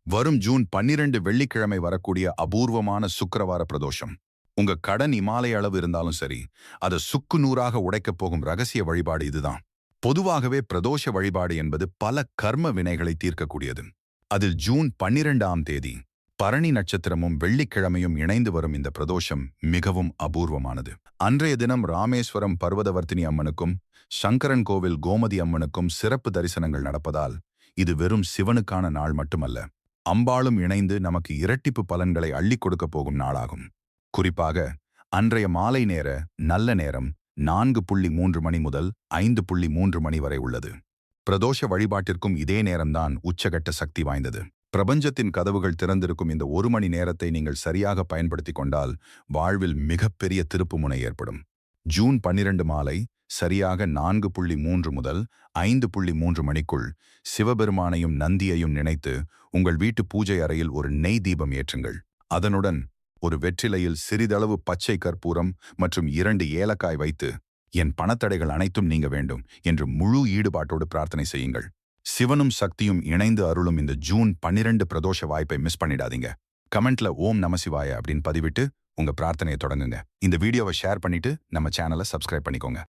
வரும் ஜூன் 12 வெள்ளிக்கிழமை வரக்கூடிய அபூர்வமான சுக்கிரவார பிரதோஷம். உங்க கடன் இமாலய அளவு இருந்தாலும் சரி, அதை சுக்கு நூறாக உடைக்கப் போகும் ரகசிய வழிபாடு இதுதான். பொதுவாகவே பிரதோஷ வழிபாடு என்பது பல கர்ம வினைகளை தீர்க்கக்கூடியது. அதில் ஜூன் 12ஆம் தேதி பரணி நட்சத்திரமும் வெள்ளிக்கிழமையும் இணைந்து வரும் இந்த பிரதோஷம் மிகவும் அபூர்வமானது. அன்றைய தினம் ராமேஸ்வரம் பர்வதவர்த்தினி அம்மனுக்கும் சங்கரன் கோவில் கோமதி அம்மனுக்கும் சிறப்பு தரிசனங்கள் நடப்பதால் இது வெறும் சிவனுக்கான நாள் மட்டுமல்ல, அம்பாளும் இணைந்து நமக்கு இரட்டிப்பு பலன்களை அள்ளிக் கொடுக்க போகும் நாளாகும். குறிப்பாக அன்றைய மாலை நேர நல்ல நேரம் 4:03 மணி முதல் 5:03 மணி வரை உள்ளது. பிரதோஷ வழிபாட்டிற்கும் இதே நேரம்தான் உச்சகட்ட சக்தி வாய்ந்தது. பிரபஞ்சத்தின் கதவுகள் திறந்திருக்கும் இந்த 1 மணி நேரத்தை நீங்கள் சரியாக பயன்படுத்திக் கொண்டால் வாழ்வில் மிகப்பெரிய திருப்புமுனை ஏற்படும். ஜூன் 12 மாலை சரியாக 4:03 முதல் 5:03 மணிக்குள் சிவபெருமானையும் நந்தியையும் நினைத்து உங்கள் வீட்டு பூஜை அறையில் ஒரு நெய் தீபம் ஏற்றுங்கள். அதனுடன் ஒரு வெற்றிலையில் சிறிதளவு பச்சை கற்பூரம் மற்றும் 2 ஏலக்காய் வைத்து என் பணத்தடைகள் அனைத்தும் நீங்க வேண்டும் என்று முழு ஈடுபாட்டோடு பிரார்த்தனை செய்யுங்கள். சிவனும் சக்தியும் இணைந்து அருளும் இந்த ஜூன் 12 பிரதோஷ வாய்ப்பை மிஸ் பண்ணிடாதீங்க. கமெண்ட்ல ஓம் நமசிவாய அப்படின்னு பதிவிட்டு உங்க பிரார்த்தனையை தொடங்குங்க. இந்த வீடியோவை ஷேர் பண்ணிட்டு நம்ம சேனலை சப்ஸ்கிரைப் பண்ணிக்கோங்க.